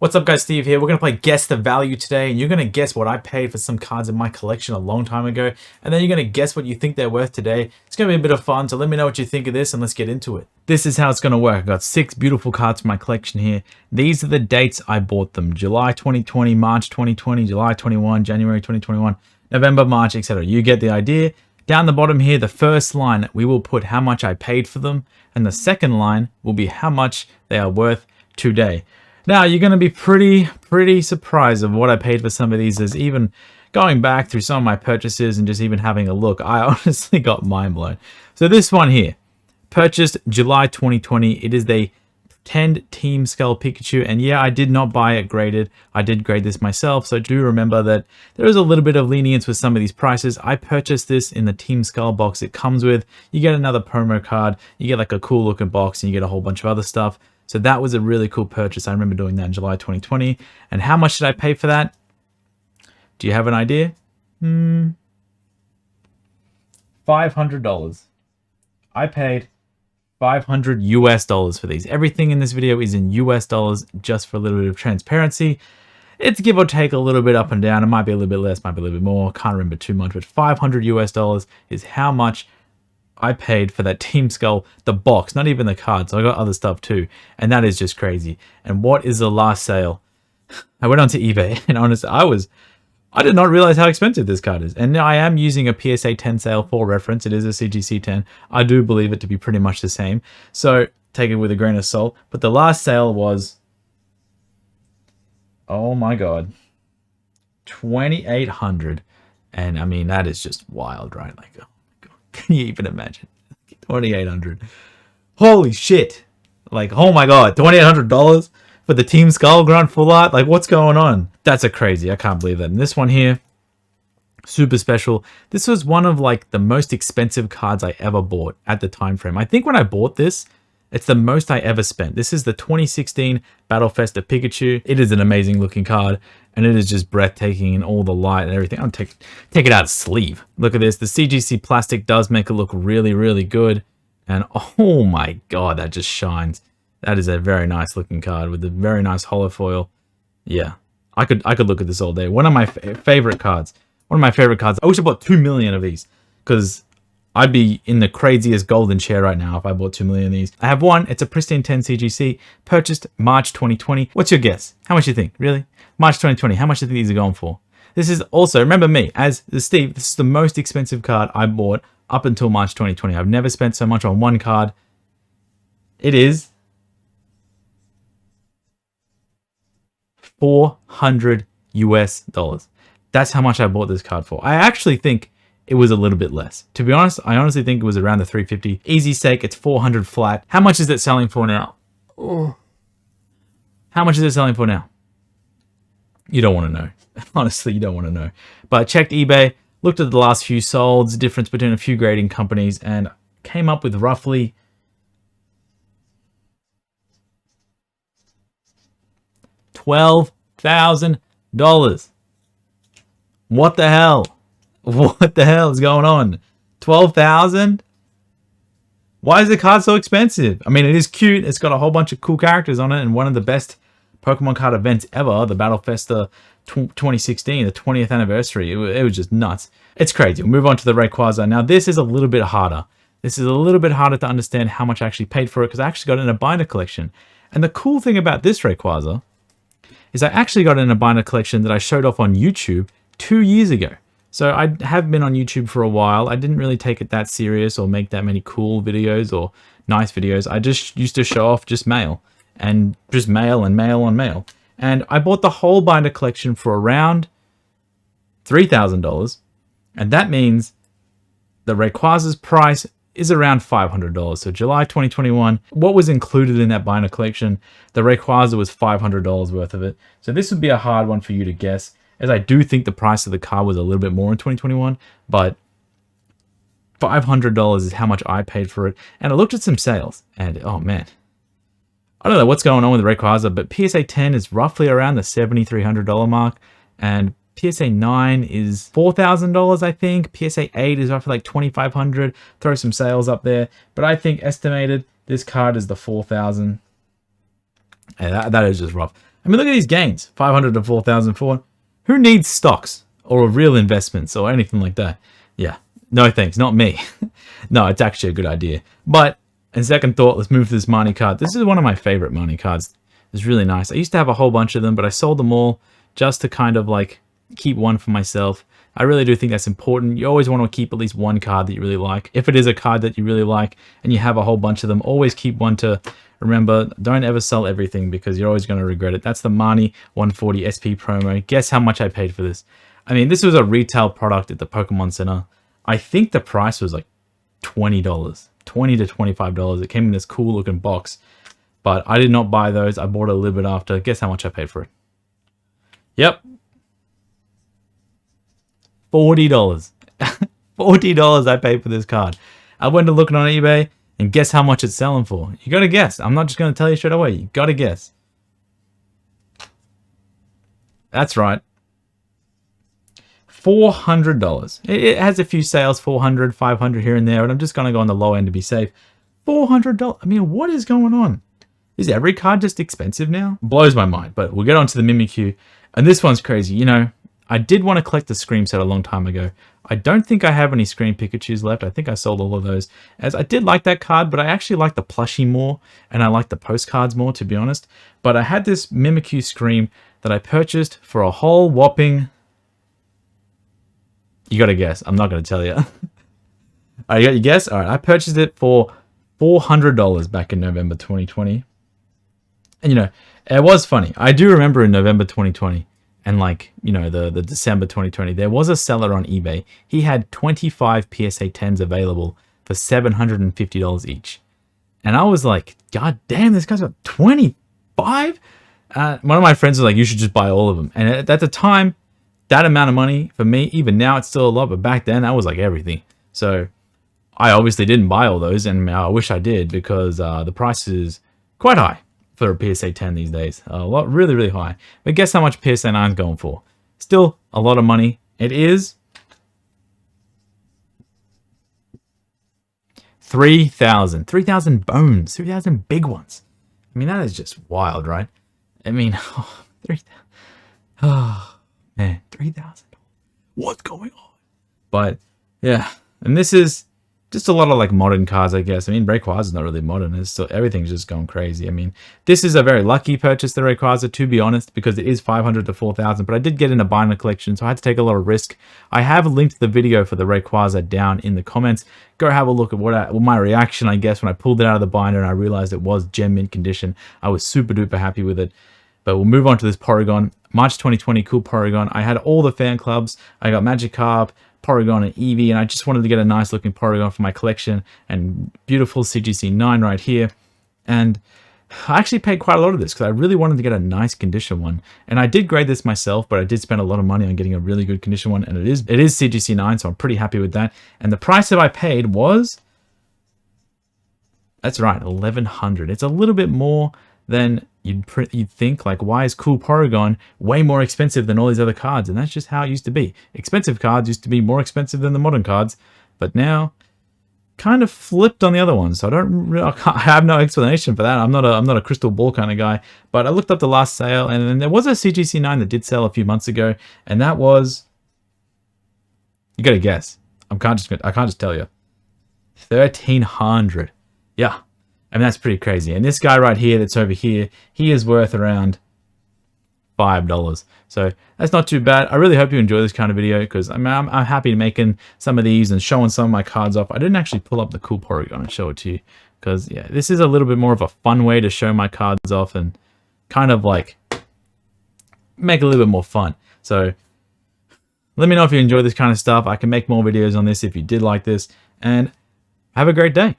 What's up guys, Steve here. We're going to play Guess the Value today, and you're going to guess what I paid for some cards in my collection a long time ago, and then you're going to guess what you think they're worth today. It's going to be a bit of fun, so let me know what you think of this and let's get into it. This is how it's going to work. I've got 6 beautiful cards from my collection here. These are the dates I bought them. July 2020, March 2020, July 21, January 2021, November, March, etc. You get the idea. Down the bottom here, the first line, we will put how much I paid for them, and the second line will be how much they are worth today. Now, you're going to be pretty surprised of what I paid for some of these. As even going back through some of my purchases and just even having a look, I honestly got mind blown. So this one here, purchased July 2020. It is the Pretend Team Skull Pikachu. And yeah, I did not buy it graded. I did grade this myself. So do remember that there is a little bit of lenience with some of these prices. I purchased this in the Team Skull box it comes with. You get another promo card. You get like a cool looking box and you get a whole bunch of other stuff. So that was a really cool purchase. I remember doing that in July 2020. And how much did I pay for that? Do you have an idea? $500. I paid $500 US for these. Everything in this video is in US dollars, just for a little bit of transparency. It's give or take a little bit up and down. It might be a little bit less, might be a little bit more. Can't remember too much, but $500 US is how much I paid for that Team Skull, the box, not even the card. So I got other stuff too. And that is just crazy. And what is the last sale? I went onto eBay and honestly, I did not realize how expensive this card is. And I am using a PSA 10 sale for reference. It is a CGC 10. I do believe it to be pretty much the same. So take it with a grain of salt. But the last sale was, oh my God, 2,800. And I mean, that is just wild, right? Like, can you even imagine? 2,800. Holy shit. Like, oh my God, $2,800 for the Team Skull Grunt full art? Like, what's going on? That's a crazy. I can't believe that. And this one here, super special. This was one of like the most expensive cards I ever bought at the time frame. I think when I bought this, it's the most I ever spent. This is the 2016 Battle Festa Pikachu. It is an amazing looking card, and it is just breathtaking in all the light and everything. I'll take it out of sleeve. Look at this. The CGC plastic does make it look really good. And oh my God, that just shines. That is a very nice looking card with a very nice holo foil. Yeah, I could look at this all day. One of my favorite cards. One of my favorite cards. I wish I bought 2 million of these, because I'd be in the craziest golden chair right now if I bought 2 million of these. I have one. It's a pristine 10 CGC, purchased March 2020. What's your guess? How much do you think? Really? March 2020. How much do you think these are going for? This is also, remember me, as Steve, this is the most expensive card I bought up until March 2020. I've never spent so much on one card. It is $400 US. That's how much I bought this card for. I actually think it was a little bit less. To be honest, I honestly think it was around the 350. Easy stake, it's 400 flat. How much is it selling for now? Oh. How much is it selling for now? You don't want to know. Honestly, you don't want to know. But I checked eBay, looked at the last few solds, the difference between a few grading companies, and came up with roughly $12,000. What the hell? What the hell is going on? 12,000? Why is the card so expensive? I mean, it is cute. It's got a whole bunch of cool characters on it, and one of the best Pokemon card events ever, the Battle Festa 2016, the 20th anniversary. It was just nuts. It's crazy. We'll move on to the Rayquaza. Now, this is a little bit harder. This is a little bit harder to understand how much I actually paid for it, because I actually got it in a binder collection. And the cool thing about this Rayquaza is I actually got it in a binder collection that I showed off on YouTube 2 years ago. So I have been on YouTube for a while. I didn't really take it that serious or make that many cool videos or nice videos. I just used to show off just mail and just mail and mail on mail. And I bought the whole binder collection for around $3,000. And that means the Rayquaza's price is around $500. So July 2021, what was included in that binder collection? The Rayquaza was $500 worth of it. So this would be a hard one for you to guess, as I do think the price of the car was a little bit more in 2021, but $500 is how much I paid for it. And I looked at some sales, and oh man, I don't know what's going on with the Rayquaza, but PSA 10 is roughly around the $7,300 mark, and PSA 9 is $4,000, I think. PSA 8 is roughly like $2,500. Throw some sales up there, but I think estimated this card is the $4,000. And that is just rough. I mean, look at these gains. 500 to 4,004. Who needs stocks or real investments or anything like that? Yeah, no thanks, not me. No, it's actually a good idea. But in second thought, let's move to this Marnie card. This is one of my favorite Marnie cards. It's really nice. I used to have a whole bunch of them, but I sold them all just to kind of like keep one for myself. I really do think that's important. You always want to keep at least one card that you really like. If it is a card that you really like and you have a whole bunch of them, always keep one to remember. Don't ever sell everything because you're always going to regret it. That's the Marnie 140 SP promo. Guess how much I paid for this? I mean, this was a retail product at the Pokemon Center. I think the price was like $20, $20 to $25. It came in this cool looking box, but I did not buy those. I bought it a little bit after. Guess how much I paid for it? Yep. $40. $40 I paid for this card. I went to looking on eBay and guess how much it's selling for. You gotta guess. I'm not just gonna tell you straight away. You gotta guess. That's right. $400. It has a few sales, 400, 500 here and there, but I'm just gonna go on the low end to be safe. $400. I mean, what is going on? Is every card just expensive now? Blows my mind, but we'll get on to the Mimikyu. And this one's crazy. You know, I did want to collect the Scream set a long time ago. I don't think I have any Scream Pikachus left. I think I sold all of those. As I did like that card, but I actually like the plushie more, and I like the postcards more, to be honest. But I had this Mimikyu Scream that I purchased for a whole whopping... You gotta guess. I'm not gonna tell you. Alright, you got your guess? Alright, I purchased it for $400 back in November 2020. And, you know, it was funny. I do remember in November 2020... and like, you know, the December 2020, there was a seller on eBay. He had 25 PSA 10s available for $750 each. And I was like, God damn, this guy's got 25? One of my friends was like, you should just buy all of them. And at the time, that amount of money, for me, even now, it's still a lot. But back then, that was like everything. So I obviously didn't buy all those. And I wish I did because the price is quite high for a PSA 10 these days. A lot, really, really high. But guess how much PSA 9 is going for? Still a lot of money. It is 3,000. 3,000 bones. 3,000 big ones. I mean, that is just wild, right? I mean, 3,000. Oh, man, 3,000. What's going on? But, yeah. And this is just a lot of like modern cards, I guess. I mean, Rayquaza is not really modern. It's still, everything's just going crazy. I mean, this is a very lucky purchase, the Rayquaza, to be honest, because it is 500 to 4,000. But I did get in a binder collection, so I had to take a lot of risk. I have linked the video for the Rayquaza down in the comments. Go have a look at what my reaction, I guess, when I pulled it out of the binder and I realized it was gem mint condition. I was super duper happy with it. But we'll move on to this Porygon. March 2020, cool Porygon. I had all the fan clubs. I got Magikarp, Porygon, and Eevee, and I just wanted to get a nice looking Porygon for my collection, and beautiful CGC 9 right here. And I actually paid quite a lot of this because I really wanted to get a nice condition one, and I did grade this myself, but I did spend a lot of money on getting a really good condition one, and it is CGC 9, so I'm pretty happy with that. And the price that I paid was, that's right, $1,100. It's a little bit more than you'd think. Like, why is cool Porygon way more expensive than all these other cards? And that's just how it used to be. Expensive cards used to be more expensive than the modern cards, but now kind of flipped on the other ones. So I have no explanation for that. I'm not a crystal ball kind of guy, but I looked up the last sale, and then there was a CGC 9 that did sell a few months ago, and that was, you got to guess. I can't just tell you. 1,300. Yeah. I mean, that's pretty crazy. And this guy right here that's over here, he is worth around $5. So that's not too bad. I really hope you enjoy this kind of video because I'm happy making some of these and showing some of my cards off. I didn't actually pull up the cool Porygon and show it to you because, yeah, this is a little bit more of a fun way to show my cards off and kind of like make it a little bit more fun. So let me know if you enjoy this kind of stuff. I can make more videos on this if you did like this, and have a great day.